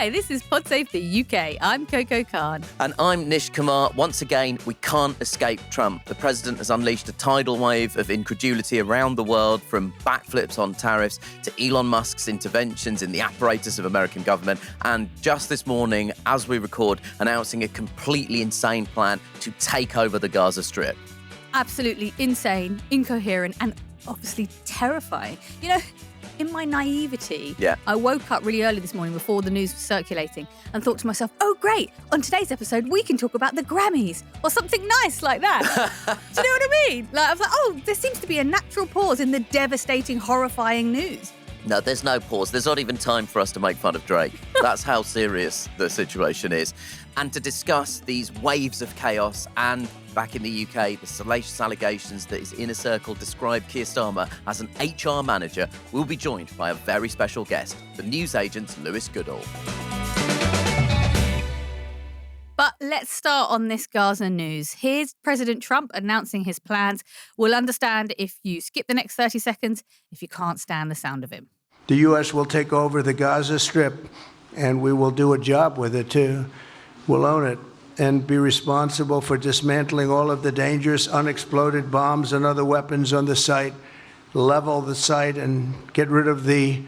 Hi, this is Pod Safety UK. I'm Coco Khan. And I'm Nish Kumar. Once again, we can't escape Trump. The president has unleashed a tidal wave of incredulity around the world, from backflips on tariffs to Elon Musk's interventions in the apparatus of American government. And just this morning, as we record, announcing a completely insane plan to take over the Gaza Strip. Absolutely insane, incoherent, and obviously terrifying. You know, in my naivety, I woke up really early this morning before the news was circulating and thought to myself, oh, great, on today's episode, we can talk about the Grammys or something nice like that. Do you know what I mean? Like, I was like, oh, there seems to be a natural pause in the devastating, horrifying news. No, there's no pause. There's not even time for us to make fun of Drake. That's how serious the situation is. And to discuss these waves of chaos and, back in the UK, the salacious allegations that his inner circle described Keir Starmer as an HR manager, we'll be joined by a very special guest, the newsagent Lewis Goodall. But let's start on this Gaza news. Here's President Trump announcing his plans. We'll understand if you skip the next 30 seconds, if you can't stand the sound of him. The U.S. will take over the Gaza Strip, and we will do a job with it, too. We'll own it and be responsible for dismantling all of the dangerous unexploded bombs and other weapons on the site, level the site and get rid of the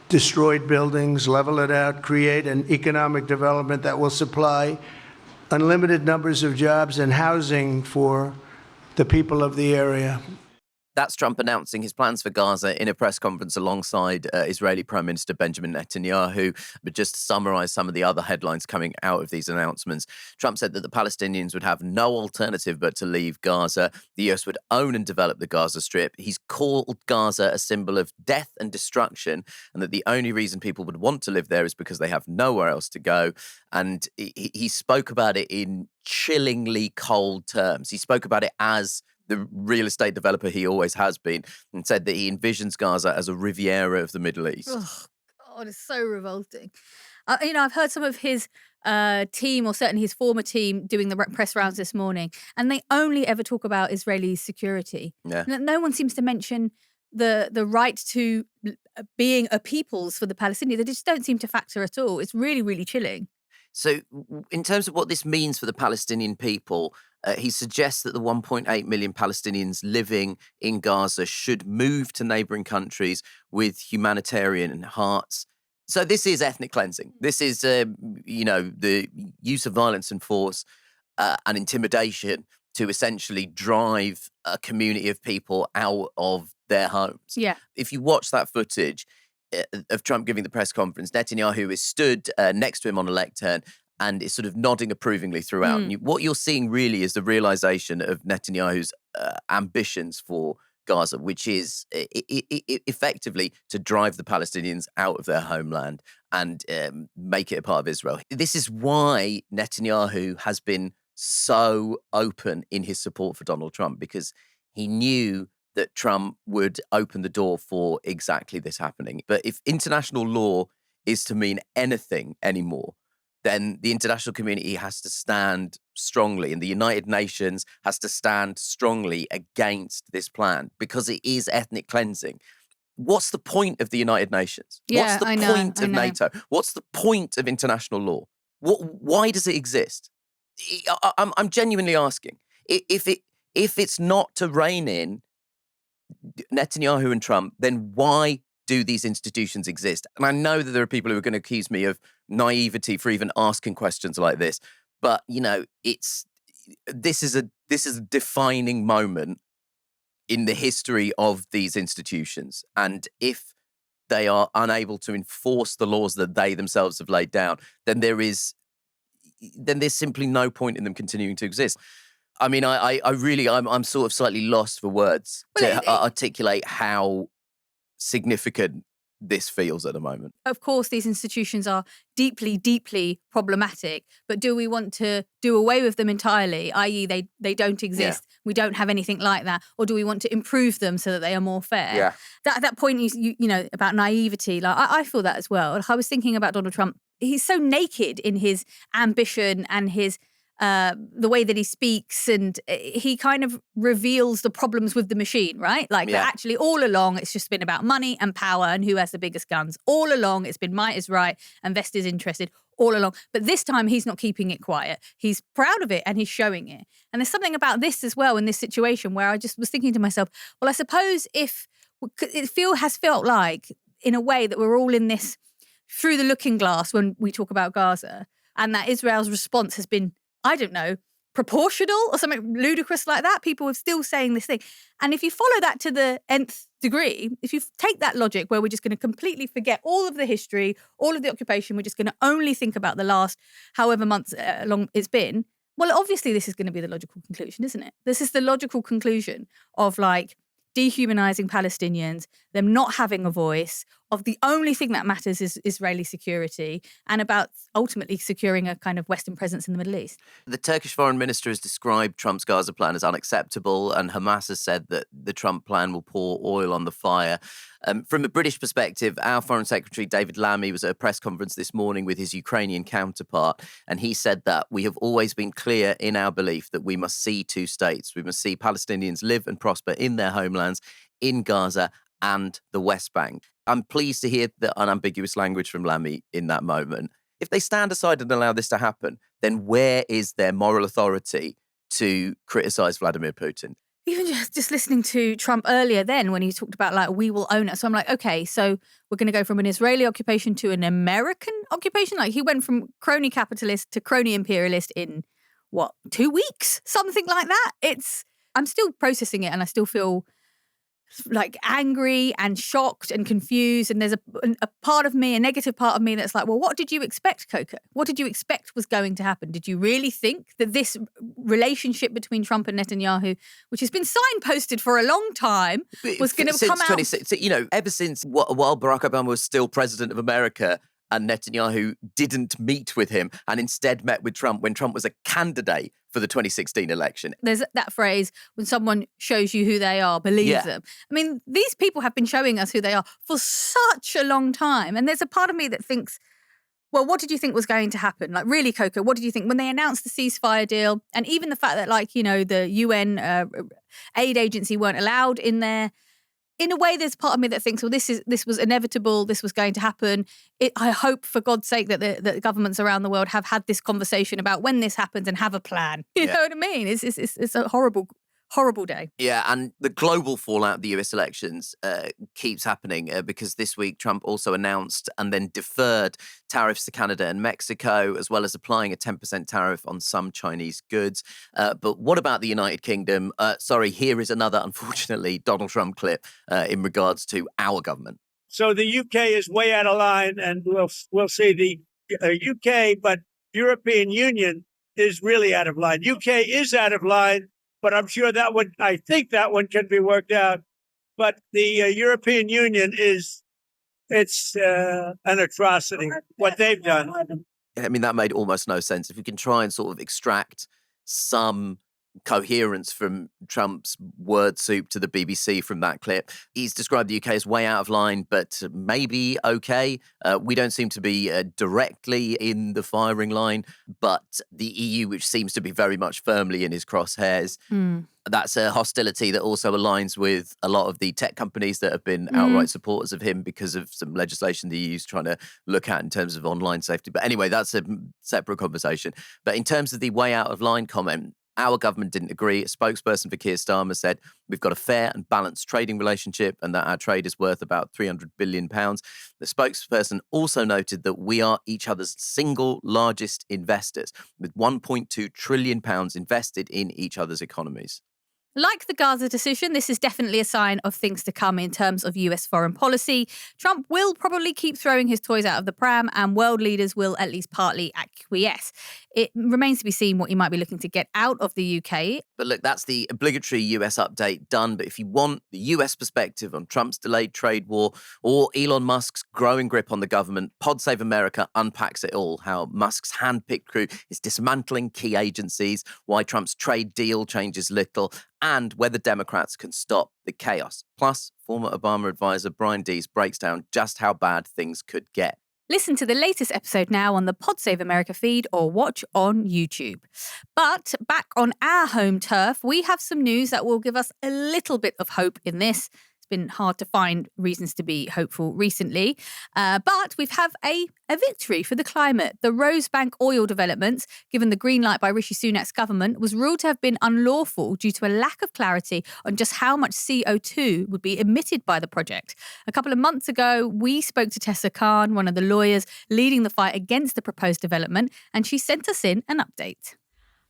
destroyed buildings, level it out, create an economic development that will supply unlimited numbers of jobs and housing for the people of the area. That's Trump announcing his plans for Gaza in a press conference alongside Israeli Prime Minister Benjamin Netanyahu. But just to summarise some of the other headlines coming out of these announcements, Trump said that the Palestinians would have no alternative but to leave Gaza. The US would own and develop the Gaza Strip. He's called Gaza a symbol of death and destruction, and that the only reason people would want to live there is because they have nowhere else to go. And he spoke about it in chillingly cold terms. He spoke about it as the real estate developer he always has been, and said that he envisions Gaza as a Riviera of the Middle East. Oh, God, it's so revolting. I've heard some of his team, or certainly his former team, doing the press rounds this morning, and they only ever talk about Israeli security. Yeah. No one seems to mention the right to being a peoples for the Palestinians. They just don't seem to factor at all. It's really, really chilling. So in terms of what this means for the Palestinian people, he suggests that the 1.8 million Palestinians living in Gaza should move to neighbouring countries with humanitarian hearts. So this is ethnic cleansing. This is, the use of violence and force and intimidation to essentially drive a community of people out of their homes. Yeah. If you watch that footage of Trump giving the press conference, Netanyahu is stood next to him on a lectern and is sort of nodding approvingly throughout. And what you're seeing really is the realisation of Netanyahu's ambitions for Gaza, which is effectively to drive the Palestinians out of their homeland and make it a part of Israel. This is why Netanyahu has been so open in his support for Donald Trump, because he knew that Trump would open the door for exactly this happening. But if international law is to mean anything anymore, then the international community has to stand strongly, and the United Nations has to stand strongly against this plan, because it is ethnic cleansing. What's the point of the United Nations? What's the point of NATO? What's the point of international law? Why does it exist? I'm genuinely asking. If it's not to rein in Netanyahu and Trump, then why do these institutions exist? And I know that there are people who are going to accuse me of naivety for even asking questions like this, but this is a defining moment in the history of these institutions. And if they are unable to enforce the laws that they themselves have laid down, then there's simply no point in them continuing to exist. I mean, I'm sort of slightly lost for words to articulate how significant this feels at the moment. Of course, these institutions are deeply, deeply problematic, but do we want to do away with them entirely, i.e. they don't exist, we don't have anything like that, or do we want to improve them so that they are more fair? Yeah. That point, you know, about naivety, like I feel that as well. I was thinking about Donald Trump. He's so naked in his ambition and his the way that he speaks, and he kind of reveals the problems with the machine, right? Like, that actually all along it's just been about money and power and who has the biggest guns. All along it's been might is right and vest is interested all along. But this time he's not keeping it quiet. He's proud of it and he's showing it. And there's something about this as well in this situation where I just was thinking to myself, well, I suppose if it has felt like, in a way, that we're all in this through the looking glass when we talk about Gaza, and that Israel's response has been, I don't know, proportional or something ludicrous like that. People are still saying this thing. And if you follow that to the nth degree, if you take that logic where we're just going to completely forget all of the history, all of the occupation, we're just going to only think about the last however months long it's been, well, obviously this is going to be the logical conclusion, isn't it? This is the logical conclusion of, like, dehumanizing Palestinians, them not having a voice, of the only thing that matters is Israeli security, and about ultimately securing a kind of Western presence in the Middle East. The Turkish foreign minister has described Trump's Gaza plan as unacceptable, and Hamas has said that the Trump plan will pour oil on the fire. From a British perspective, our Foreign Secretary David Lammy was at a press conference this morning with his Ukrainian counterpart, and he said that we have always been clear in our belief that we must see two states. We must see Palestinians live and prosper in their homelands, in Gaza and the West Bank. I'm pleased to hear the unambiguous language from Lammy in that moment. If they stand aside and allow this to happen, then where is their moral authority to criticise Vladimir Putin? Even just listening to Trump earlier then when he talked about, like, we will own it. So I'm like, okay, so we're going to go from an Israeli occupation to an American occupation? Like, he went from crony capitalist to crony imperialist in, 2 weeks? Something like that. I'm still processing it, and I still feel like angry and shocked and confused. And there's a part of me, a negative part of me, that's like, well, what did you expect, Coco? What did you expect was going to happen? Did you really think that this relationship between Trump and Netanyahu, which has been signposted for a long time, was going to come out? Ever since while Barack Obama was still president of America, and Netanyahu didn't meet with him and instead met with Trump when Trump was a candidate for the 2016 election. There's that phrase, when someone shows you who they are, believe them. I mean, these people have been showing us who they are for such a long time. And there's a part of me that thinks, well, what did you think was going to happen? Like, really, Coco, what did you think when they announced the ceasefire deal? And even the fact that, the UN aid agency weren't allowed in there. In a way, there's part of me that thinks, well, this was inevitable. This was going to happen. I hope, for God's sake, that the governments around the world have had this conversation about when this happens and have a plan. You know what I mean? It's a horrible day. Yeah, and the global fallout of the US elections keeps happening because this week Trump also announced and then deferred tariffs to Canada and Mexico, as well as applying a 10% tariff on some Chinese goods. But what about the United Kingdom? Here is another, unfortunately, Donald Trump clip in regards to our government. So the UK is way out of line, and we'll see the UK, but European Union is really out of line. UK is out of line. But I'm sure I think that one can be worked out. But the European Union it's an atrocity, what they've done. I mean, that made almost no sense. If we can try and sort of extract some coherence from Trump's word soup to the BBC from that clip. He's described the UK as way out of line, but maybe okay. We don't seem to be directly in the firing line, but the EU, which seems to be very much firmly in his crosshairs, that's a hostility that also aligns with a lot of the tech companies that have been outright supporters of him because of some legislation the EU's trying to look at in terms of online safety. But anyway, that's a separate conversation. But in terms of the way out of line comment, our government didn't agree. A spokesperson for Keir Starmer said, we've got a fair and balanced trading relationship and that our trade is worth about £300 billion. The spokesperson also noted that we are each other's single largest investors, with £1.2 trillion invested in each other's economies. Like the Gaza decision, this is definitely a sign of things to come in terms of US foreign policy. Trump will probably keep throwing his toys out of the pram, and world leaders will at least partly acquiesce. It remains to be seen what he might be looking to get out of the UK. But look, that's the obligatory US update done. But if you want the US perspective on Trump's delayed trade war or Elon Musk's growing grip on the government, Pod Save America unpacks it all, how Musk's hand-picked crew is dismantling key agencies, why Trump's trade deal changes little, and whether Democrats can stop the chaos. Plus, former Obama advisor Brian Deese breaks down just how bad things could get. Listen to the latest episode now on the Pod Save America feed or watch on YouTube. But back on our home turf, we have some news that will give us a little bit of hope in this. It's been hard to find reasons to be hopeful recently. But we've had a victory for the climate. The Rosebank oil developments, given the green light by Rishi Sunak's government, was ruled to have been unlawful due to a lack of clarity on just how much CO2 would be emitted by the project. A couple of months ago, we spoke to Tessa Khan, one of the lawyers leading the fight against the proposed development, and she sent us in an update.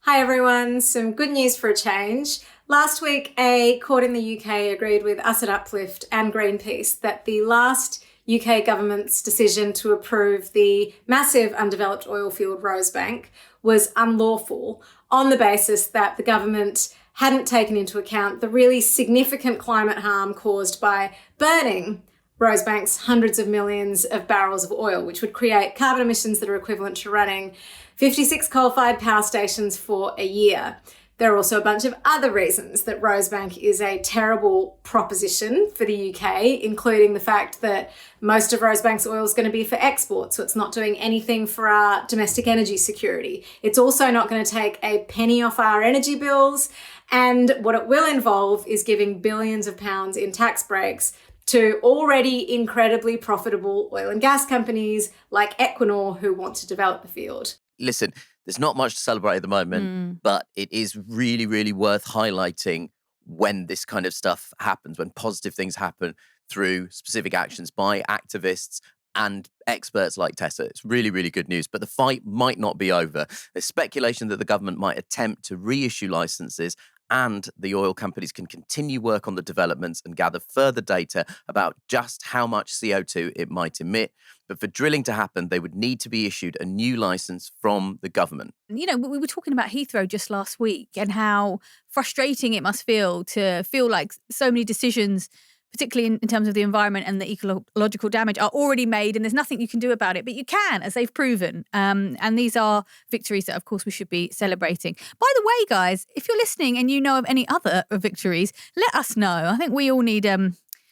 Hi everyone, some good news for a change. Last week, a court in the UK agreed with us at Uplift and Greenpeace that the last UK government's decision to approve the massive undeveloped oilfield Rosebank was unlawful on the basis that the government hadn't taken into account the really significant climate harm caused by burning Rosebank's hundreds of millions of barrels of oil, which would create carbon emissions that are equivalent to running 56 coal-fired power stations for a year. There are also a bunch of other reasons that Rosebank is a terrible proposition for the UK, including the fact that most of Rosebank's oil is going to be for export, so it's not doing anything for our domestic energy security. It's also not going to take a penny off our energy bills, and what it will involve is giving billions of pounds in tax breaks to already incredibly profitable oil and gas companies like Equinor who want to develop the field. Listen, there's not much to celebrate at the moment, but it is really, really worth highlighting when this kind of stuff happens, when positive things happen through specific actions by activists and experts like Tessa. It's really, really good news. But the fight might not be over. There's speculation that the government might attempt to reissue licenses and the oil companies can continue work on the developments and gather further data about just how much CO2 it might emit. But for drilling to happen, they would need to be issued a new licence from the government. You know, we were talking about Heathrow just last week and how frustrating it must feel to feel like so many decisions, particularly in terms of the environment and the ecological damage, are already made and there's nothing you can do about it. But you can, as they've proven. And these are victories that, of course, we should be celebrating. By the way, guys, if you're listening and you know of any other victories, let us know. I think we all need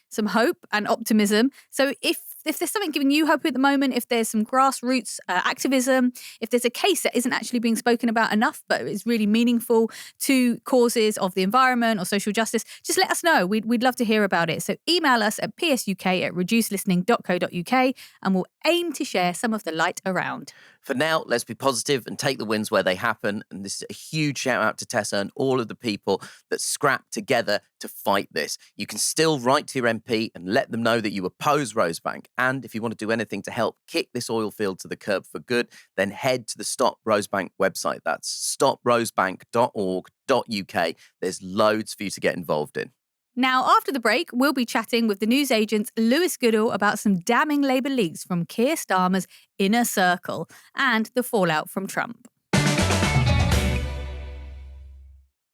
some hope and optimism. So if there's something giving you hope at the moment, if there's some grassroots activism, if there's a case that isn't actually being spoken about enough, but is really meaningful to causes of the environment or social justice, just let us know. We'd love to hear about it. So email us at psuk@reducelistening.co.uk and we'll aim to share some of the light around. For now, let's be positive and take the wins where they happen. And this is a huge shout out to Tessa and all of the people that scrapped together to fight this. You can still write to your MP and let them know that you oppose Rosebank. And if you want to do anything to help kick this oil field to the curb for good, then head to the Stop Rosebank website. That's stoprosebank.org.uk. There's loads for you to get involved in. Now, after the break, we'll be chatting with the newsagent's Lewis Goodall about some damning Labour leaks from Keir Starmer's inner circle and the fallout from Trump.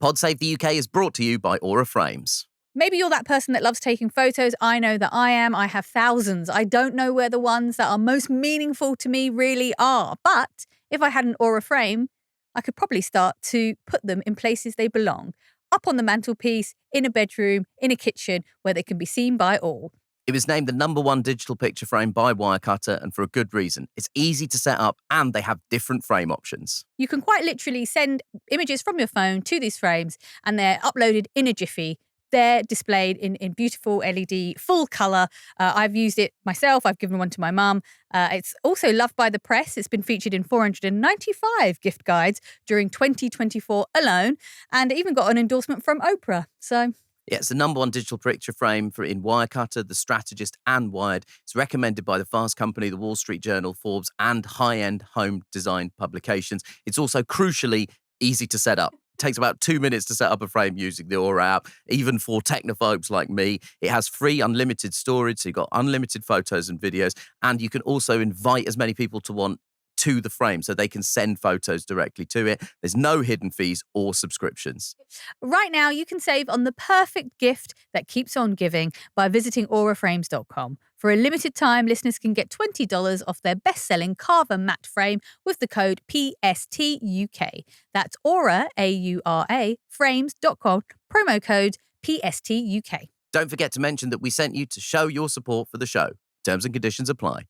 Pod Save the UK is brought to you by Aura Frames. Maybe you're that person that loves taking photos. I know that I am. I have thousands. I don't know where the ones that are most meaningful to me really are. But if I had an Aura frame, I could probably start to put them in places they belong. Up on the mantelpiece, in a bedroom, in a kitchen, where they can be seen by all. It was named the #1 digital picture frame by Wirecutter, and for a good reason. It's easy to set up and they have different frame options. You can quite literally send images from your phone to these frames and they're uploaded in a jiffy. They're displayed in beautiful LED, full colour. I've used it myself. I've given one to my mum. It's also loved by the press. It's been featured in 495 gift guides during 2024 alone, and it even got an endorsement from Oprah. So yeah, it's the #1 digital picture frame in Wirecutter, The Strategist and Wired. It's recommended by the Fast Company, The Wall Street Journal, Forbes and high-end home design publications. It's also crucially easy to set up. It takes about 2 minutes to set up a frame using the Aura app, even for technophobes like me. It has free unlimited storage, so you've got unlimited photos and videos, and you can also invite as many people to the frame so they can send photos directly to it. There's no hidden fees or subscriptions. Right now, you can save on the perfect gift that keeps on giving by visiting auraframes.com. For a limited time, listeners can get $20 off their best-selling Carver matte frame with the code PSTUK. That's Aura, AURA, frames.com, promo code PSTUK. Don't forget to mention that we sent you to show your support for the show. Terms and conditions apply.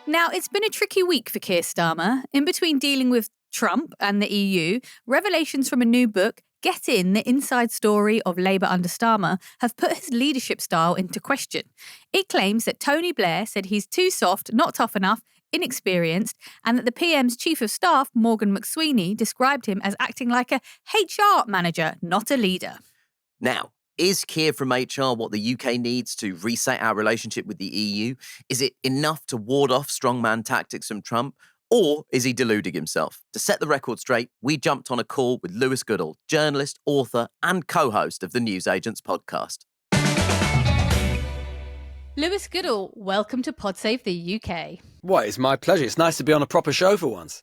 Now, it's been a tricky week for Keir Starmer. In between dealing with Trump and the EU, revelations from a new book, Get In, the inside story of Labour under Starmer, have put his leadership style into question. It claims that Tony Blair said he's too soft, not tough enough, inexperienced, and that the PM's chief of staff, Morgan McSweeney, described him as acting like a HR manager, not a leader. Now, is Keir from HR what the UK needs to reset our relationship with the EU? Is it enough to ward off strongman tactics from Trump? Or is he deluding himself? To set the record straight, we jumped on a call with Lewis Goodall, journalist, author, and co-host of the Newsagents podcast. Lewis Goodall, welcome to PodSave the UK. Well, it's my pleasure. It's nice to be on a proper show for once.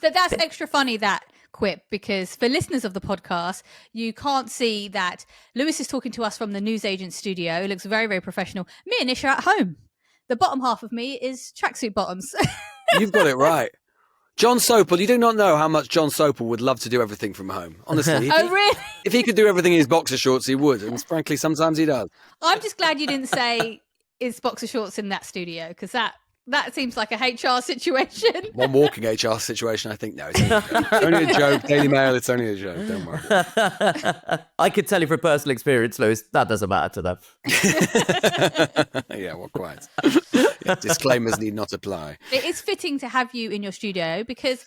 That's extra funny, that quip, because for listeners of the podcast, you can't see that Lewis is talking to us from the Newsagents studio. It looks very, very professional. Me and Nish are at home. The bottom half of me is tracksuit bottoms. You've got it right. John Sopel, you do not know how much John Sopel would love to do everything from home. Honestly. Really? If he could do everything in his boxer shorts, he would. And frankly, sometimes he does. I'm just glad you didn't say it's boxer shorts in that studio, because that seems like a HR situation. One walking HR situation, I think. No, it's only a joke. Daily Mail, it's only a joke. Don't worry. I could tell you from personal experience, Lewis, that doesn't matter to them. Yeah, well, quite. Yeah, disclaimers need not apply. It is fitting to have you in your studio because,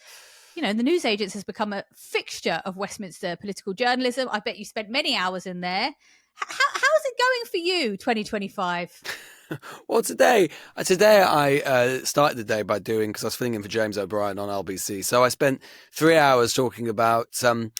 the Newsagents has become a fixture of Westminster political journalism. I bet you spent many hours in there. How's it going for you, 2025? Well, today I started the day by because I was filling in for James O'Brien on LBC. So I spent 3 hours talking about the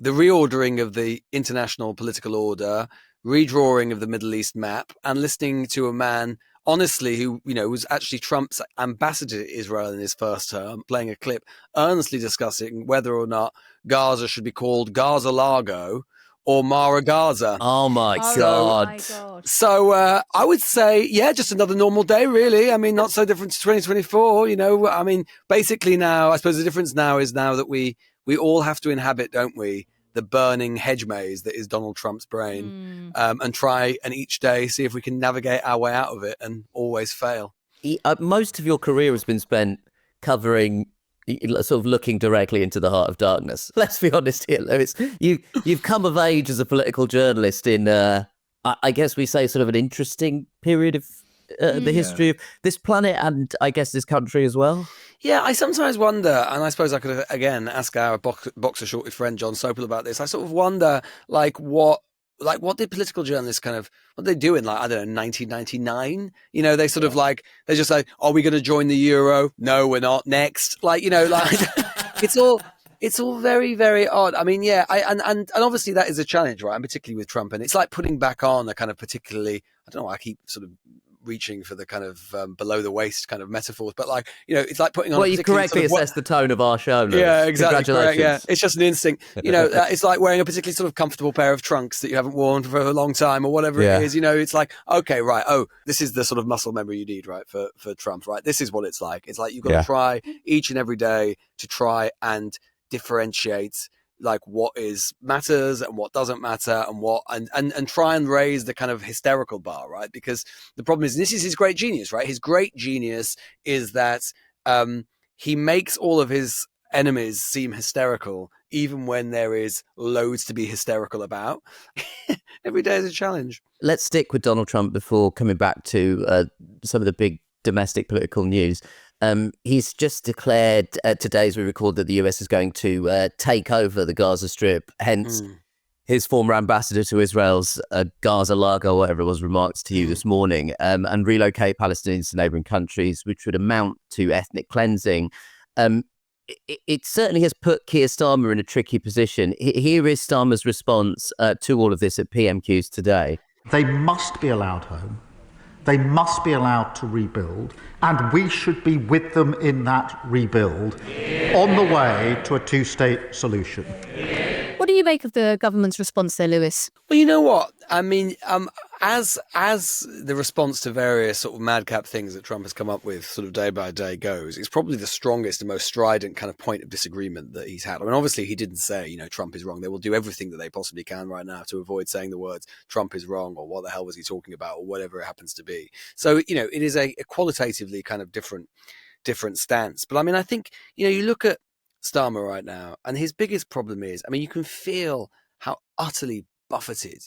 reordering of the international political order, redrawing of the Middle East map, and listening to a man, honestly, who, was actually Trump's ambassador to Israel in his first term, playing a clip, earnestly discussing whether or not Gaza should be called Gaza Largo or Mara Gaza. Oh my God. So I would say, just another normal day, really. I mean, not so different to 2024, I mean, basically now, I suppose the difference now is that we all have to inhabit, don't we, the burning hedge maze that is Donald Trump's brain, and try and each day see if we can navigate our way out of it and always fail. Most of your career has been spent covering, sort of looking directly into the heart of darkness. Let's be honest here, Lewis. You've come of age as a political journalist in, I guess we say, sort of an interesting period of the history of this planet and I guess this country as well. Yeah, I sometimes wonder, and I suppose I could, again, ask our boxer shorted friend John Sopel about this. I sort of wonder, what did political journalists what they do in 1999? They sort of they just say, are we going to join the Euro? No, we're not. Next. It's all very, very odd. I mean, and obviously that is a challenge, right? And particularly with Trump. And it's like putting back on a kind of particularly, I don't know, I keep sort of reaching for the kind of below the waist kind of metaphors, but it's like putting on. Well, you've correctly assessed the tone of our show, Lewis. Yeah, exactly. Correct, yeah, it's just an instinct. It's like wearing a particularly sort of comfortable pair of trunks that you haven't worn for a long time or whatever it is. It's like, okay, right. Oh, this is the sort of muscle memory you need, right, for Trump, right? This is what it's like. It's like you've got to try each and every day to try and differentiate what matters and what doesn't matter and try and raise the kind of hysterical bar, right? Because the problem is, this is his great genius, right? His great genius is that he makes all of his enemies seem hysterical, even when there is loads to be hysterical about. Every day is a challenge. Let's stick with Donald Trump before coming back to some of the big domestic political news. He's just declared today, as we record, that the US is going to take over the Gaza Strip. Hence, his former ambassador to Israel's Gaza Largo, whatever it was, remarks to you this morning, and relocate Palestinians to neighbouring countries, which would amount to ethnic cleansing. It certainly has put Keir Starmer in a tricky position. Here is Starmer's response to all of this at PMQs today. They must be allowed home. They must be allowed to rebuild, and we should be with them in that rebuild on the way to a two-state solution. What do you make of the government's response there, Lewis? Well, you know what? I mean, as the response to various sort of madcap things that Trump has come up with sort of day by day goes, it's probably the strongest and most strident kind of point of disagreement that he's had. I mean, obviously he didn't say, Trump is wrong. They will do everything that they possibly can right now to avoid saying the words Trump is wrong or what the hell was he talking about or whatever it happens to be. So, it is a qualitatively kind of different stance. But I mean, I think, you look at Starmer right now and his biggest problem is, I mean, you can feel how utterly buffeted,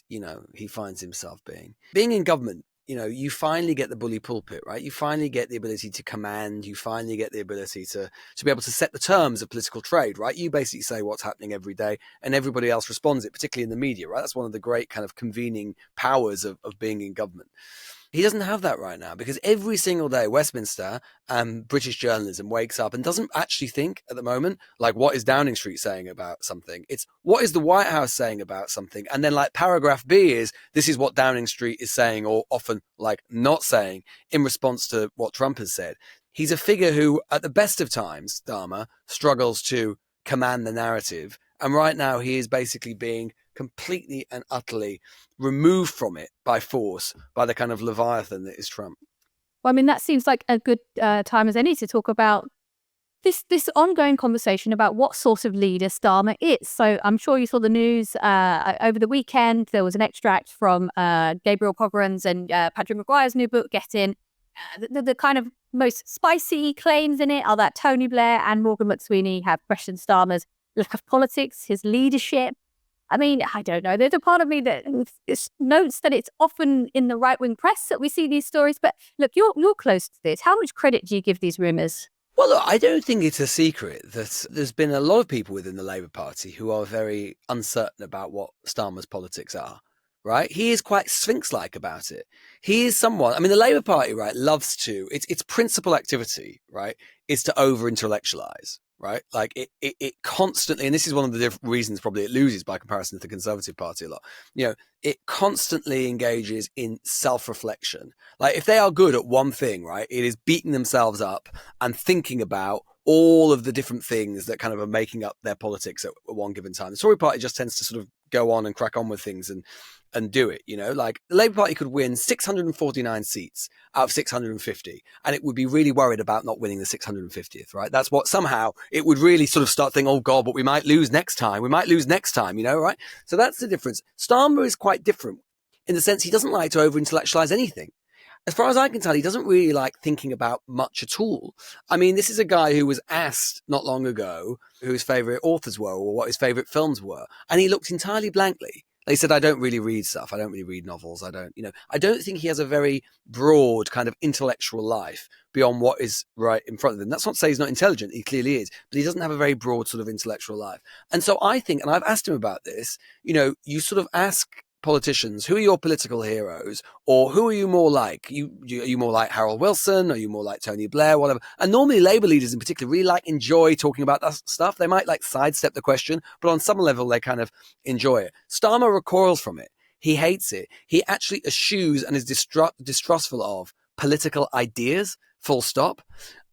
he finds himself being in government. You finally get the bully pulpit, right? You finally get the ability to command. You finally get the ability to be able to set the terms of political trade, right? You basically say what's happening every day and everybody else responds it, particularly in the media, right? That's one of the great kind of convening powers of being in government. He doesn't have that right now because every single day Westminster and British journalism wakes up and doesn't actually think at the moment, like, what is Downing Street saying about something? It's what is the White House saying about something? And then like paragraph B is, this is what Downing Street is saying or often like not saying in response to what Trump has said. He's a figure who at the best of times, Starmer, struggles to command the narrative. And right now he is basically being completely and utterly removed from it by force, by the kind of Leviathan that is Trump. Well, I mean, that seems like a good time as any to talk about this ongoing conversation about what sort of leader Starmer is. So I'm sure you saw the news over the weekend. There was an extract from Gabriel Pogren's and Patrick Maguire's new book, Get In. The kind of most spicy claims in it are that Tony Blair and Morgan McSweeney have questioned Starmer's lack of politics, his leadership. I mean, I don't know. There's a part of me that notes that it's often in the right-wing press that we see these stories. But look, you're close to this. How much credit do you give these rumours? Well, look, I don't think it's a secret that there's been a lot of people within the Labour Party who are very uncertain about what Starmer's politics are, right? He is quite Sphinx-like about it. He is someone, I mean, the Labour Party, right, loves to, its principal activity, right, is to over-intellectualise. Right, like it constantly, and this is one of the reasons probably it loses by comparison to the Conservative Party a lot. It constantly engages in self-reflection. Like if they are good at one thing, right, it is beating themselves up and thinking about all of the different things that kind of are making up their politics at one given time. The Tory Party just tends to sort of go on and crack on with things and do it, like the Labour Party could win 649 seats out of 650 and it would be really worried about not winning the 650th, right? That's what somehow it would really sort of start thinking, oh God, but we might lose next time, right? So that's the difference. Starmer is quite different in the sense he doesn't like to over-intellectualize anything. As far as I can tell, he doesn't really like thinking about much at all. I mean, this is a guy who was asked not long ago who his favourite authors were or what his favourite films were. And he looked entirely blankly. They said, I don't really read stuff. I don't really read novels. I don't think he has a very broad kind of intellectual life beyond what is right in front of him. That's not to say he's not intelligent. He clearly is, but he doesn't have a very broad sort of intellectual life. And so I think, and I've asked him about this, you sort of ask politicians, who are your political heroes, or who are you more like? Are you more like Harold Wilson? Are you more like Tony Blair? Whatever. And normally Labour leaders in particular really enjoy talking about that stuff. They might sidestep the question, but on some level they kind of enjoy it. Starmer recoils from it. He hates it. He actually eschews and is distrustful of political ideas, full stop.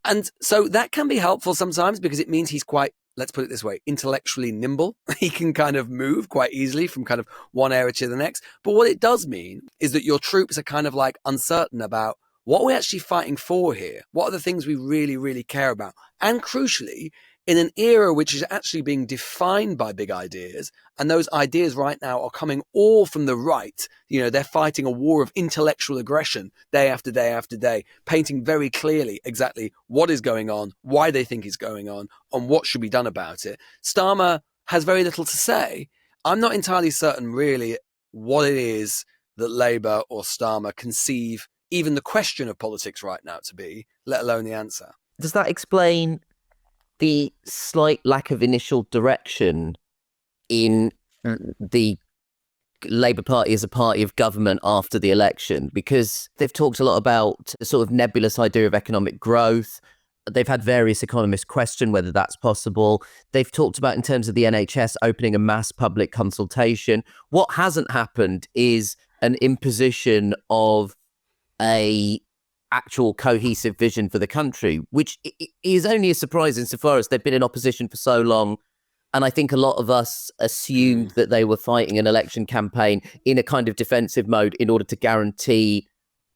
And so that can be helpful sometimes because it means he's quite, let's put it this way, intellectually nimble. He can kind of move quite easily from kind of one area to the next. But what it does mean is that your troops are kind of uncertain about what we're actually fighting for here. What are the things we really, really care about? And crucially, in an era which is actually being defined by big ideas, and those ideas right now are coming all from the right. They're fighting a war of intellectual aggression day after day after day, painting very clearly exactly what is going on, why they think is going on, and what should be done about it. Starmer has very little to say. I'm not entirely certain really what it is that Labour or Starmer conceive even the question of politics right now to be, let alone the answer. Does that explain the slight lack of initial direction in the Labour Party as a party of government after the election? Because they've talked a lot about a sort of nebulous idea of economic growth. They've had various economists question whether that's possible. They've talked about, in terms of the NHS, opening a mass public consultation. What hasn't happened is an imposition of a actual cohesive vision for the country, which is only a surprise insofar as they've been in opposition for so long And I think a lot of us assumed that they were fighting an election campaign in a kind of defensive mode in order to guarantee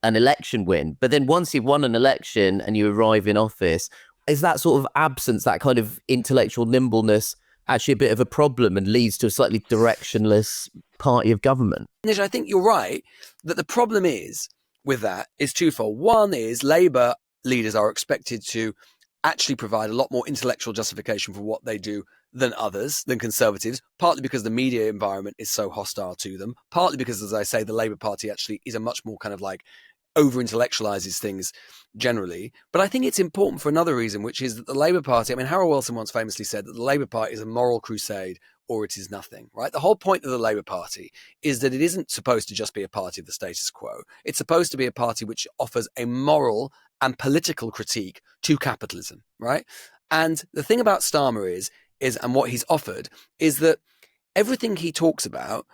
an election win. But then once you've won an election and you arrive in office, is that sort of absence, that kind of intellectual nimbleness, actually a bit of a problem and leads to a slightly directionless party of government? Nish, I think you're right that the problem is with that is twofold. One is Labour leaders are expected to actually provide a lot more intellectual justification for what they do than others, than Conservatives, partly because the media environment is so hostile to them, partly because, as I say, the Labour Party actually is a much more kind of like over-intellectualizes things generally. But I think it's important for another reason, which is that the Labour Party, I mean, Harold Wilson once famously said that the Labour Party is a moral crusade or it is nothing, right? The whole point of the Labour Party is that it isn't supposed to just be a party of the status quo. It's supposed to be a party which offers a moral and political critique to capitalism, right? And the thing about Starmer is and what he's offered is that everything he talks about,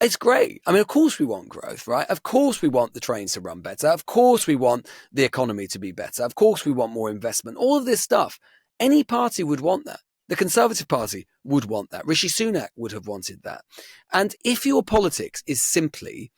it's great. I mean, of course we want growth, right? Of course we want the trains to run better. Of course we want the economy to be better. Of course we want more investment. All of this stuff, any party would want that. The Conservative Party would want that. Rishi Sunak would have wanted that. And if your politics is simply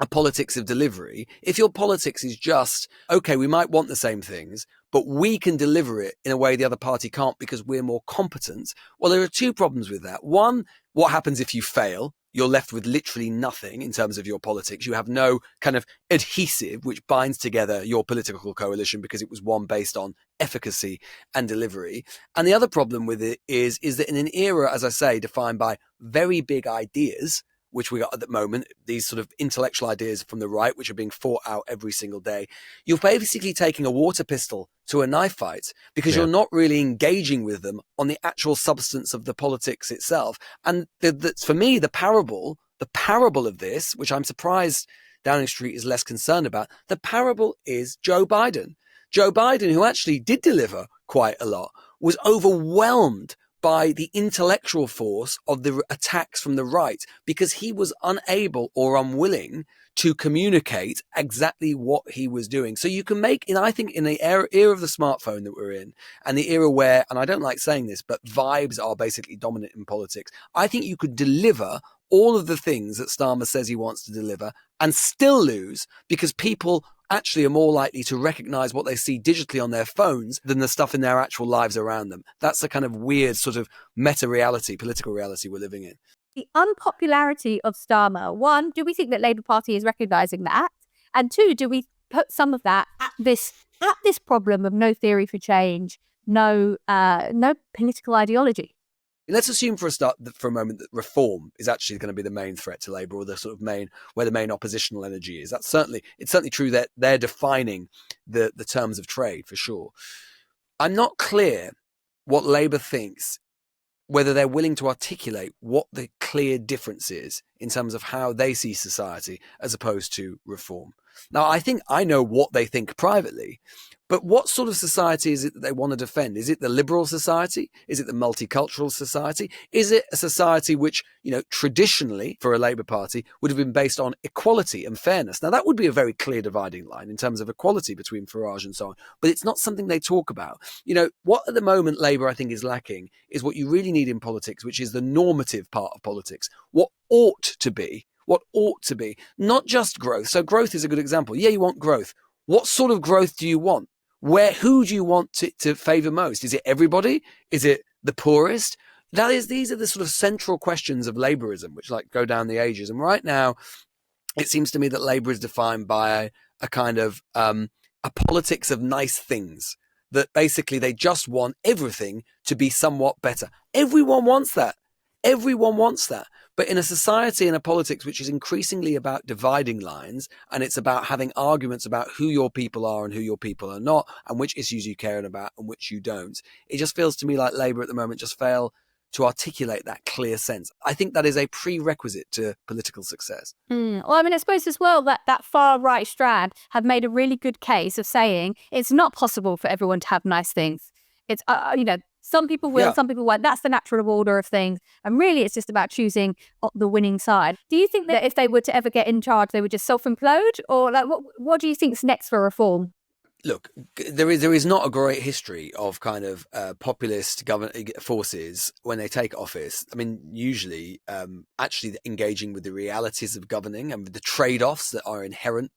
a politics of delivery, if your politics is just, okay, we might want the same things, but we can deliver it in a way the other party can't because we're more competent. Well, there are two problems with that. One, what happens if you fail? You're left with literally nothing in terms of your politics. You have no kind of adhesive which binds together your political coalition because it was one based on efficacy and delivery. And the other problem with it is that in an era, as I say, defined by very big ideas, which we got at the moment, these sort of intellectual ideas from the right, which are being fought out every single day, you're basically taking a water pistol to a knife fight because you're not really engaging with them on the actual substance of the politics itself. And for me, the parable of this, which I'm surprised Downing Street is less concerned about, the parable is Joe Biden. Joe Biden, who actually did deliver quite a lot, was overwhelmed by the intellectual force of the attacks from the right because he was unable or unwilling to communicate exactly what he was doing. So you can make, and I think in the era of the smartphone that we're in, and the era where, and I don't like saying this, but vibes are basically dominant in politics, I think you could deliver all of the things that Starmer says he wants to deliver and still lose because people actually are more likely to recognize what they see digitally on their phones than the stuff in their actual lives around them. That's the kind of weird sort of meta-reality, political reality we're living in. The unpopularity of Starmer, one, do we think that Labour Party is recognising that? And two, do we put some of that at this problem of no theory for change, no political ideology? Let's assume for a moment that reform is actually going to be the main threat to Labour, or the sort of where the main oppositional energy is. It's certainly true that they're defining the terms of trade for sure. I'm not clear what Labour thinks, whether they're willing to articulate what the clear difference is in terms of how they see society as opposed to reform. Now, I think I know what they think privately, but what sort of society is it that they want to defend? Is it the liberal society? Is it the multicultural society? Is it a society which, traditionally for a Labour Party would have been based on equality and fairness? Now, that would be a very clear dividing line in terms of equality between Farage and so on, but it's not something they talk about. What at the moment Labour, I think, is lacking is what you really need in politics, which is the normative part of politics. What ought to be, not just growth. So growth is a good example. Yeah, you want growth. What sort of growth do you want? Who do you want to favour most? Is it everybody? Is it the poorest? These are the sort of central questions of Labourism, which go down the ages. And right now, it seems to me that Labour is defined by a kind of a politics of nice things, that basically they just want everything to be somewhat better. Everyone wants that. But in a society and a politics which is increasingly about dividing lines, and it's about having arguments about who your people are and who your people are not, and which issues you care about and which you don't, it just feels to me like Labour at the moment just fail to articulate that clear sense. I think that is a prerequisite to political success. Well, I suppose as well that far right strand have made a really good case of saying it's not possible for everyone to have nice things. It's, some people will, some people won't. That's the natural order of things. And really, it's just about choosing the winning side. Do you think that if they were to ever get in charge, they would just self-implode? Or what do you think's next for reform? look, there is not a great history of kind of populist forces when they take office. I mean, usually actually engaging with the realities of governing and with the trade-offs that are inherent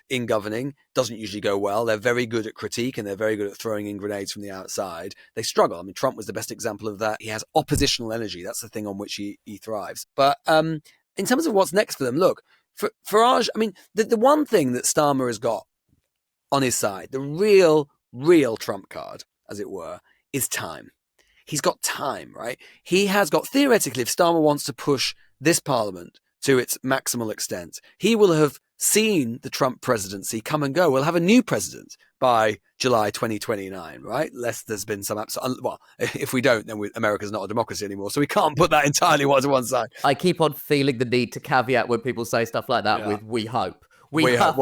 in governing doesn't usually go well. They're very good at critique and they're very good at throwing in grenades from the outside. They struggle. I mean, Trump was the best example of that. He has oppositional energy. That's the thing on which he thrives. But in terms of what's next for them, look, for Farage, I mean, the one thing that Starmer has got on his side, the real trump card, as it were, is time. He's got time, right? He has got, theoretically, if Starmer wants to push this parliament to its maximal extent, he will have seen the Trump presidency come and go. We'll have a new president by July 2029, right? Lest there's been some absolute, well, if we don't, then America's not a democracy anymore. So we can't put that entirely to one side. I keep on feeling the need to caveat when people say stuff like that with "we hope." We hope.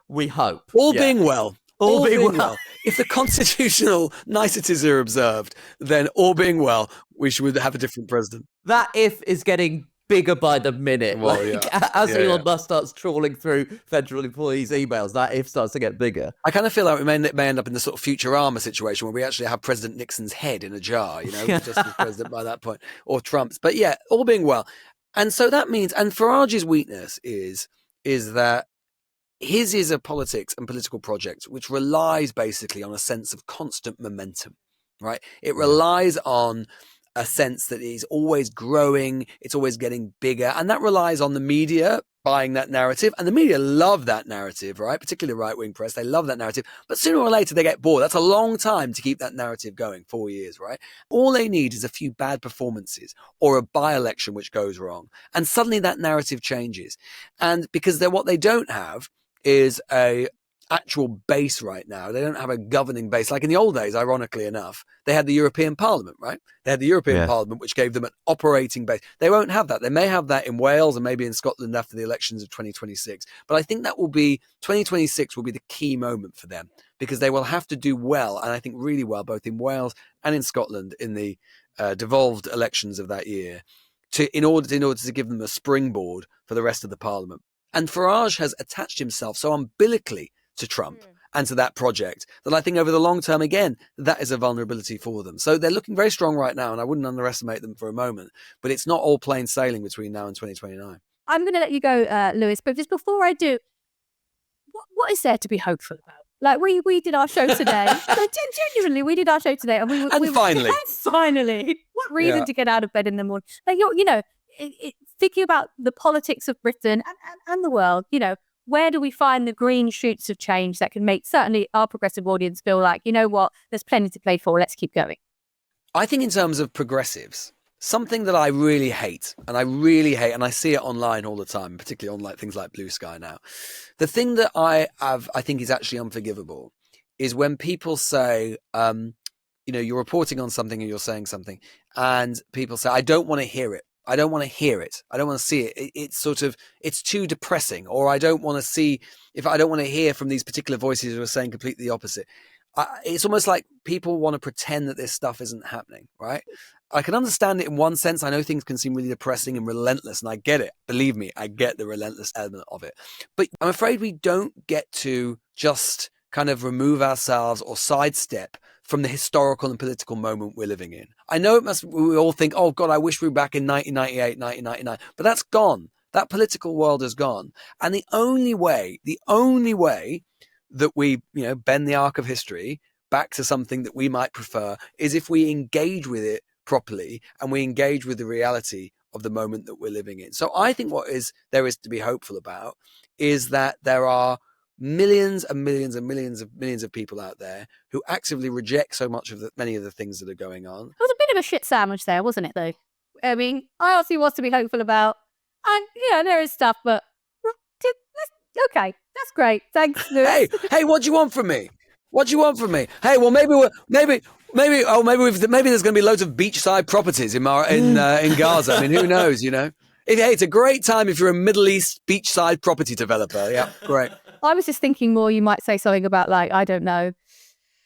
We hope. All being well. All being well. If the constitutional niceties are observed, then all being well, we should have a different president. That if is getting bigger by the minute. Well, as Elon Musk starts trawling through federal employees' emails, that if starts to get bigger. I kind of feel like we may end up in the sort of Futurama situation where we actually have President Nixon's head in a jar, just as president by that point, or Trump's. But yeah, all being well. And so that means, and Farage's weakness is that his is a politics and political project which relies basically on a sense of constant momentum, right? It relies on a sense that is always growing, it's always getting bigger, and that relies on the media buying that narrative, and the media love that narrative, right? Particularly right-wing press, they love that narrative, but sooner or later they get bored. That's a long time to keep that narrative going, 4 years, right? All they need is a few bad performances or a by-election which goes wrong, and suddenly that narrative changes. And because what they don't have is a actual base right now. They don't have a governing base. Like in the old days, ironically enough, they had the European Parliament, right? They had the European Parliament, which gave them an operating base. They won't have that. They may have that in Wales and maybe in Scotland after the elections of 2026. But I think 2026 will be the key moment for them because they will have to do well, and I think really well, both in Wales and in Scotland in the devolved elections of that year, in order to give them a springboard for the rest of the Parliament. And Farage has attached himself so umbilically to Trump and to that project that I think over the long term, again, that is a vulnerability for them. So they're looking very strong right now, and I wouldn't underestimate them for a moment. But it's not all plain sailing between now and 2029. I'm going to let you go, Lewis, but just before I do, what is there to be hopeful about? Like we did our show today. Genuinely, we did our show today, and finally, what reason to get out of bed in the morning? Like thinking about the politics of Britain and the world, where do we find the green shoots of change that can make certainly our progressive audience feel like, you know what, there's plenty to play for, let's keep going? I think in terms of progressives, something that I really hate, and I see it online all the time, particularly on things like Blue Sky now. The thing that I think is actually unforgivable is when people say, you're reporting on something and you're saying something, and people say, I don't want to hear it. I don't want to hear it. I don't want to see it. It's too depressing, or I don't want to hear from these particular voices who are saying completely the opposite. It's almost like people want to pretend that this stuff isn't happening, right? I can understand it in one sense. I know things can seem really depressing and relentless, and I get it. Believe me, I get the relentless element of it. But I'm afraid we don't get to just kind of remove ourselves or sidestep from the historical and political moment we're living in. I know we all think, oh God, I wish we were back in 1998, 1999, but that's gone. That political world is gone. And the only way that we, bend the arc of history back to something that we might prefer is if we engage with it properly and we engage with the reality of the moment that we're living in. So I think there is to be hopeful about is that there are millions and millions and millions of people out there who actively reject so much of many of the things that are going on. It was a bit of a shit sandwich there, wasn't it, though? I mean, I also was to be hopeful about, and there is stuff, but okay, that's great. Thanks, Lewis. Hey, what do you want from me? Hey, well, maybe there's going to be loads of beachside properties in Gaza. I mean, who knows? It's a great time if you're a Middle East beachside property developer. Yeah, great. I was just thinking more. You might say something about I don't know,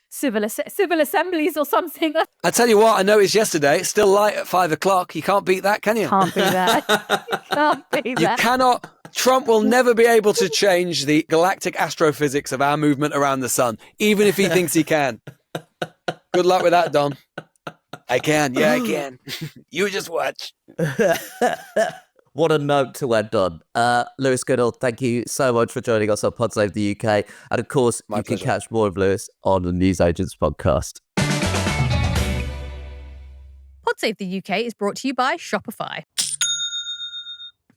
civil assemblies or something. I tell you what, I noticed yesterday. It's still light at 5 o'clock. You can't beat that, can you? Can't beat that. You cannot Trump will never be able to change the galactic astrophysics of our movement around the sun, even if he thinks he can. Good luck with that, Don. I can. Yeah, I can. You just watch. What a note to end on. Lewis Goodall, thank you so much for joining us on Pod Save the UK. And of course, you can catch more of Lewis on the Newsagents podcast. Pod Save the UK is brought to you by Shopify.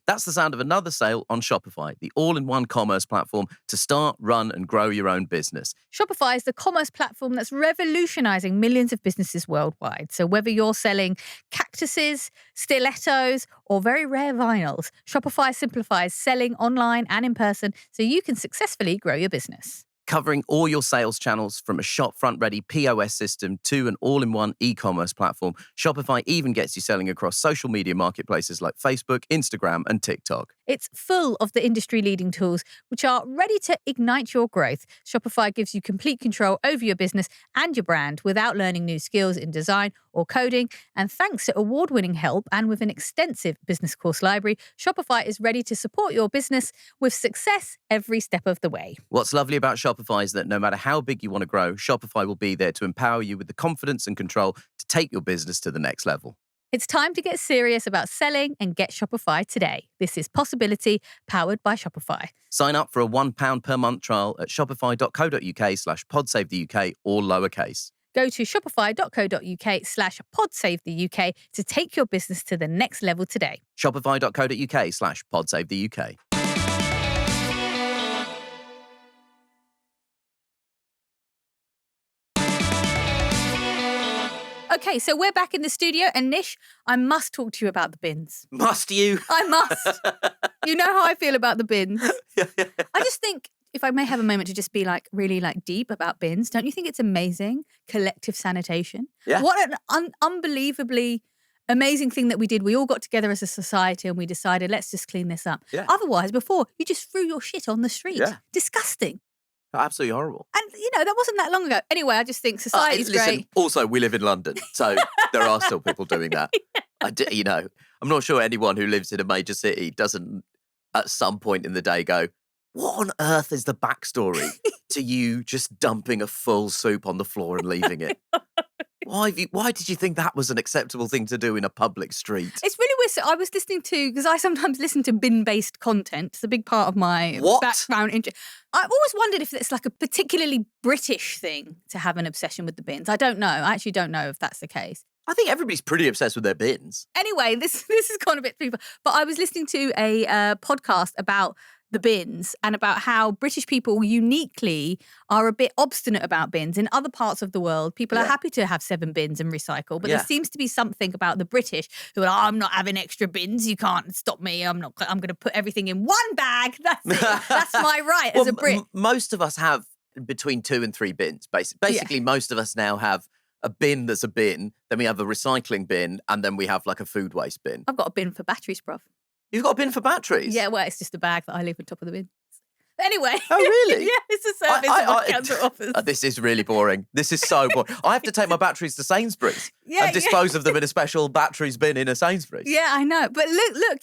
That's the sound of another sale on Shopify, the all-in-one commerce platform to start, run, and grow your own business. Shopify is the commerce platform that's revolutionizing millions of businesses worldwide. So whether you're selling cactuses, stilettos, or very rare vinyls, Shopify simplifies selling online and in person so you can successfully grow your business. Covering all your sales channels from a shop-front-ready POS system to an all-in-one e-commerce platform, Shopify even gets you selling across social media marketplaces like Facebook, Instagram, and TikTok. It's full of the industry-leading tools which are ready to ignite your growth. Shopify gives you complete control over your business and your brand without learning new skills in design or coding. And thanks to award-winning help and with an extensive business course library, Shopify is ready to support your business with success every step of the way. What's lovely about Shopify is that no matter how big you want to grow, Shopify will be there to empower you with the confidence and control to take your business to the next level. It's time to get serious about selling and get Shopify today. This is Possibility, powered by Shopify. Sign up for a £1 per month trial at shopify.co.uk/podsavetheuk, all lowercase. Go to shopify.co.uk/podsavetheuk to take your business to the next level today. Shopify.co.uk/podsavetheuk. Okay, so we're back in the studio, and Nish, I must talk to you about the bins. Must you? I must. You know how I feel about the bins. I just think, if I may have a moment to just be really deep about bins, don't you think it's amazing? Collective sanitation. Yeah. What an unbelievably amazing thing that we did. We all got together as a society and we decided, let's just clean this up. Yeah. Otherwise, before, you just threw your shit on the street. Yeah. Disgusting. Absolutely horrible. And, that wasn't that long ago. Anyway, I just think society's great. Also, we live in London, so there are still people doing that. Yeah. I'm not sure anyone who lives in a major city doesn't, at some point in the day, go, what on earth is the backstory to you just dumping a full soup on the floor and leaving it? Why did you think that was an acceptable thing to do in a public street? It's really weird. So I was listening to, because I sometimes listen to bin-based content. It's a big part of my background. I've always wondered if it's like a particularly British thing to have an obsession with the bins. I don't know. I actually don't know if that's the case. I think everybody's pretty obsessed with their bins. Anyway, this has gone a bit deeper. But I was listening to a podcast about the bins and about how British people uniquely are a bit obstinate about bins. In other parts of the world, people are happy to have 7 bins and recycle, but there seems to be something about the British who are, I'm not having extra bins. You can't stop me. I'm going to put everything in one bag. That's it. That's my right as a Brit. Most of us have between 2 and 3 bins. Basically, most of us now have a bin that's a bin, then we have a recycling bin, and then we have like a food waste bin. I've got a bin for batteries, bruv. You've got a bin for batteries? Yeah, well, it's just a bag that I leave on top of the bin. Anyway. Oh, really? Yeah, it's a service that my council offers. This is really boring. This is so boring. I have to take my batteries to Sainsbury's and dispose of them in a special batteries bin in a Sainsbury's. Yeah, I know. But look,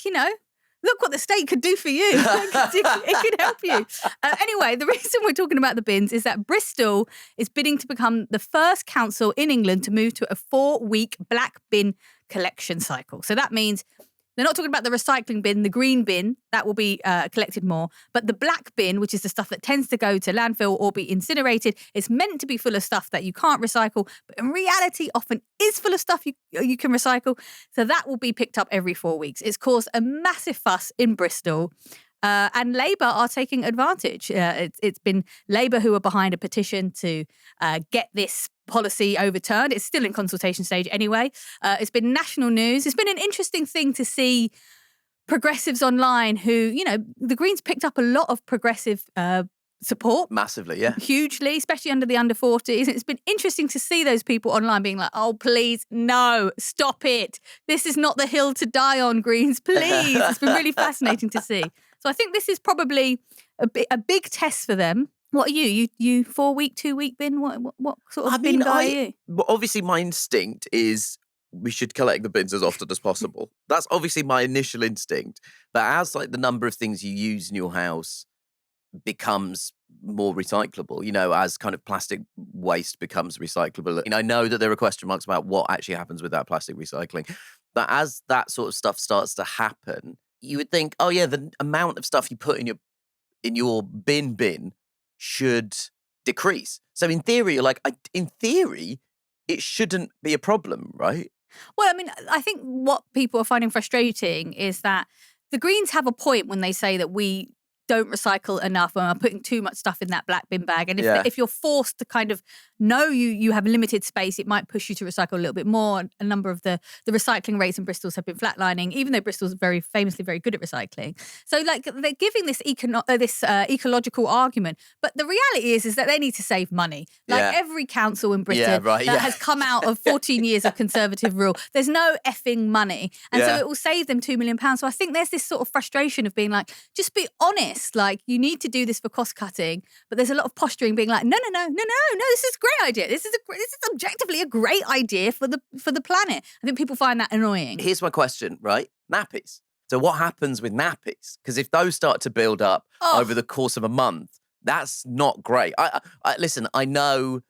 look what the state could do for you. It could help you. Anyway, the reason we're talking about the bins is that Bristol is bidding to become the first council in England to move to a 4-week black bin collection cycle. So that means they're not talking about the recycling bin, the green bin, that will be collected more. But the black bin, which is the stuff that tends to go to landfill or be incinerated, is meant to be full of stuff that you can't recycle, but in reality often is full of stuff you can recycle. So that will be picked up every 4 weeks. It's caused a massive fuss in Bristol. And Labour are taking advantage. It's been Labour who are behind a petition to get this policy overturned. It's still in consultation stage anyway. It's been national news. It's been an interesting thing to see progressives online who, the Greens picked up a lot of progressive support. Massively, yeah. Hugely, especially under the under 40s. It's been interesting to see those people online being like, oh, please, no, stop it. This is not the hill to die on, Greens, please. It's been really fascinating to see. So I think this is probably a big test for them. What are you? You 4-week, 2-week bin? What sort of bin guy are you? Well, obviously, my instinct is we should collect the bins as often as possible. That's obviously my initial instinct. But as like the number of things you use in your house becomes more recyclable, you know, as kind of plastic waste becomes recyclable. And I know that there are question marks about what actually happens with that plastic recycling. But as that sort of stuff starts to happen, you would think, oh yeah, the amount of stuff you put in your bin should decrease. So in theory, you're like, in theory, it shouldn't be a problem, right? Well, I mean, I think what people are finding frustrating is that the Greens have a point when they say that we don't recycle enough and are putting too much stuff in that black bin bag. And if you're forced to kind of know you have limited space, it might push you to recycle a little bit more. A number of the recycling rates in Bristol have been flatlining, even though Bristol's very famously very good at recycling. So like they're giving this ecological argument, but the reality is that they need to save money. Like every council in Britain that has come out of 14 years of Conservative rule, there's no effing money. And so it will save them £2 million. So I think there's this sort of frustration of being like, just be honest. Like, you need to do this for cost cutting, but there's a lot of posturing being like, no, this is a great idea. This is objectively a great idea for the planet. I think people find that annoying. Here's my question, right? Nappies. So what happens with nappies? Because if those start to build up over the course of a month, that's not great. Listen, I know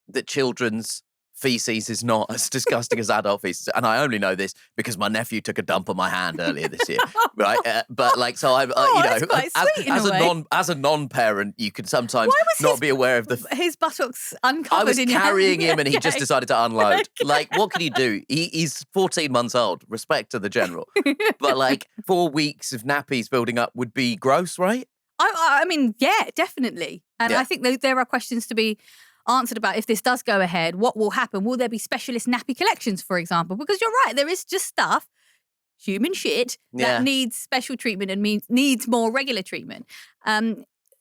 that children's feces is not as disgusting as adult feces, and I only know this because my nephew took a dump on my hand earlier this year, right? But like, so I'm, as a non-parent, you can sometimes not be aware of his buttocks uncovered. I was in carrying your him, and he just decided to unload. Like, what can you do? He's 14 months old. Respect to the general, but like 4 weeks of nappies building up would be gross, right? I mean, yeah, definitely, and I think there are questions to be answered about if this does go ahead, what will happen? Will there be specialist nappy collections, for example? Because you're right, there is just stuff, human shit, that needs special treatment and needs more regular treatment.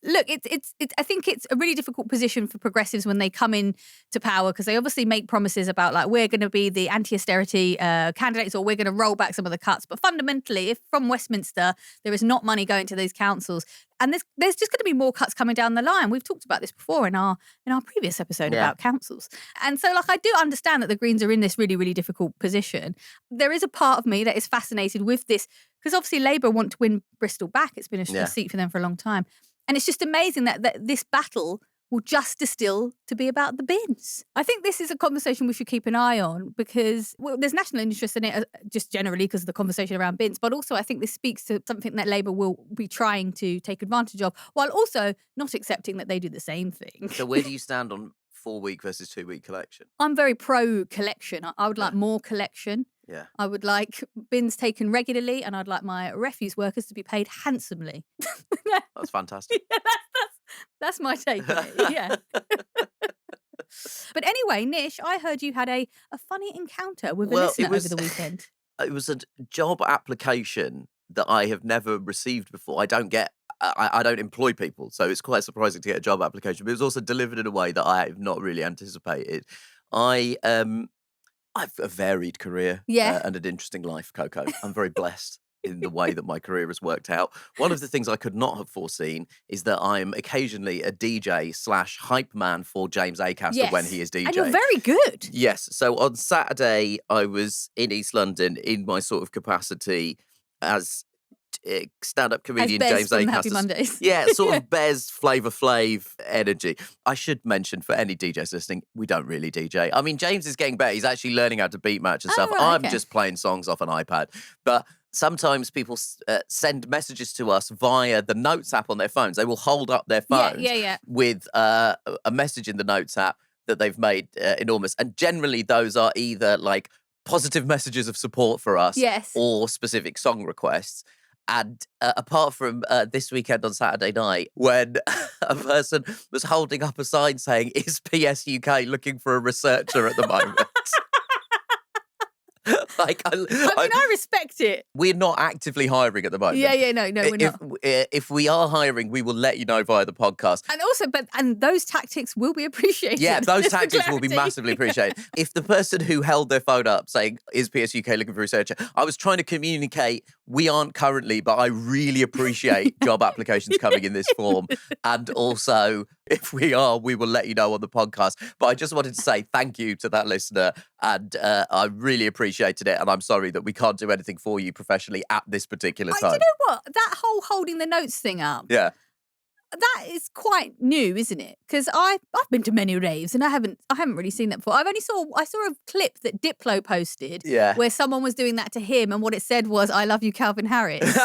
Look, I think it's a really difficult position for progressives when they come in to power, because they obviously make promises about like, we're going to be the anti-austerity candidates, or we're going to roll back some of the cuts. But fundamentally, if from Westminster there is not money going to those councils, and there's just going to be more cuts coming down the line. We've talked about this before in our previous episode about councils. And so like, I do understand that the Greens are in this really, really difficult position. There is a part of me that is fascinated with this, because obviously Labour want to win Bristol back. It's been a seat for them for a long time. And it's just amazing that this battle will just distill to be about the bins. I think this is a conversation we should keep an eye on, because there's national interest in it just generally because of the conversation around bins. But also I think this speaks to something that Labour will be trying to take advantage of, while also not accepting that they do the same thing. So where do you stand on 4-week versus 2-week collection? I'm very pro collection. I would like more collection. Yeah. I would like bins taken regularly, and I'd like my refuse workers to be paid handsomely. That's fantastic. Yeah, that's my take on it, yeah. But anyway, Nish, I heard you had a funny encounter with a listener over the weekend. It was a job application that I have never received before. I don't employ people, so it's quite surprising to get a job application, but it was also delivered in a way that I have not really anticipated. I've a varied career and an interesting life, Coco. I'm very blessed in the way that my career has worked out. One of the things I could not have foreseen is that I'm occasionally a DJ/hype man for James Acaster when he is DJing. And you're very good. Yes. So on Saturday, I was in East London in my sort of capacity as stand-up comedian James Acaster. Happy Mondays. Yeah, sort of Bez, Flavor Flav energy. I should mention for any DJs listening, we don't really DJ. I mean, James is getting better. He's actually learning how to beat match and stuff. Right, I'm just playing songs off an iPad. But sometimes people send messages to us via the Notes app on their phones. They will hold up their phones with a message in the Notes app that they've made enormous. And generally those are either like positive messages of support for us or specific song requests. And apart from this weekend on Saturday night, when a person was holding up a sign saying, "Is PSUK looking for a researcher at the moment?" I respect it. We're not actively hiring at the moment. No, we're not. If we are hiring, we will let you know via the podcast. And also, and those tactics will be appreciated. Yeah, those tactics will be massively appreciated. If the person who held their phone up saying, is PSUK looking for a researcher? I was trying to communicate, we aren't currently, but I really appreciate job applications coming in this form. And also, if we are, we will let you know on the podcast. But I just wanted to say thank you to that listener. And I really appreciated it. And I'm sorry that we can't do anything for you professionally at this particular time. Do you know what? That whole holding the notes thing up. Yeah. That is quite new, isn't it? Because I've been to many raves and I haven't really seen that before. I saw a clip that Diplo posted where someone was doing that to him, and what it said was, "I love you, Calvin Harris." Which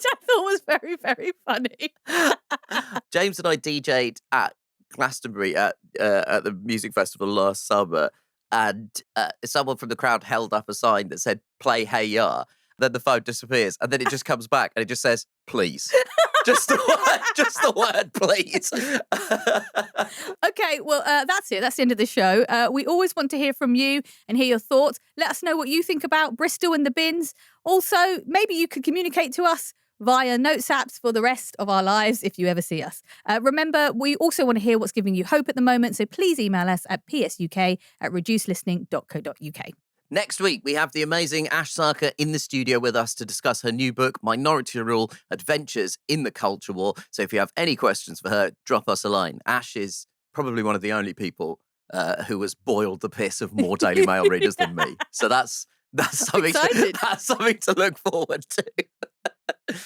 I thought was very, very funny. James and I DJ'd at Glastonbury at the music festival last summer, and someone from the crowd held up a sign that said, "Play Hey Ya." Then the phone disappears, and then it just comes back, and it just says, "Please." just the word, please. Okay, well, that's it. That's the end of the show. We always want to hear from you and hear your thoughts. Let us know what you think about Bristol and the bins. Also, maybe you could communicate to us via notes apps for the rest of our lives if you ever see us. Remember, we also want to hear what's giving you hope at the moment, so please email us at psuk@reducelistening.co.uk. Next week, we have the amazing Ash Sarkar in the studio with us to discuss her new book, Minority Rule, Adventures in the Culture War. So if you have any questions for her, drop us a line. Ash is probably one of the only people who has boiled the piss of more Daily Mail readers than me. So that's something to look forward to.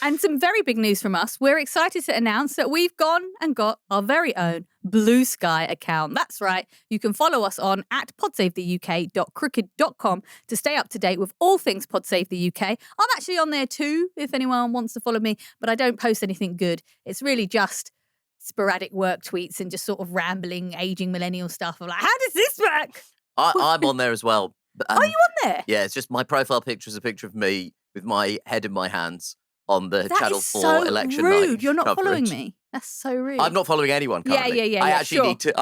And some very big news from us. We're excited to announce that we've gone and got our very own Blue Sky account. That's right. You can follow us on @podsavetheuk.crooked.com to stay up to date with all things Pod Save the UK. I'm actually on there too, if anyone wants to follow me, but I don't post anything good. It's really just sporadic work tweets and just sort of rambling, aging millennial stuff. I'm like, how does this work? I'm on there as well. Are you on there? Yeah, it's just my profile picture is a picture of me with my head in my hands on the Channel 4 election night. That's so rude. You're not coverage. following me. That's so rude. I'm not following anyone currently. Yeah. I actually need to.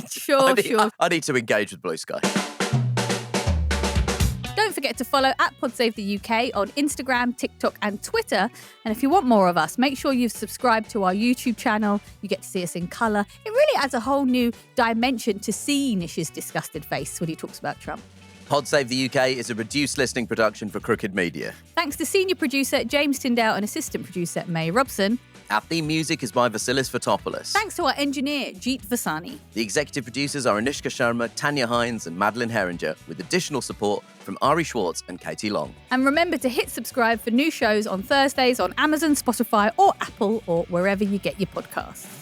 Sure. I need to engage with Blue Sky. Don't forget to follow @PodSaveTheUK on Instagram, TikTok and Twitter. And if you want more of us, make sure you've subscribed to our YouTube channel. You get to see us in colour. It really adds a whole new dimension to see Nish's disgusted face when he talks about Trump. Pod Save the UK is a reduced listening production for Crooked Media. Thanks to senior producer James Tyndale and assistant producer May Robson. Our theme music is by Vasilis Fotopoulos. Thanks to our engineer Jeet Vasani. The executive producers are Anishka Sharma, Tanya Hines and Madeline Herringer, with additional support from Ari Schwartz and Katie Long. And remember to hit subscribe for new shows on Thursdays on Amazon, Spotify or Apple or wherever you get your podcasts.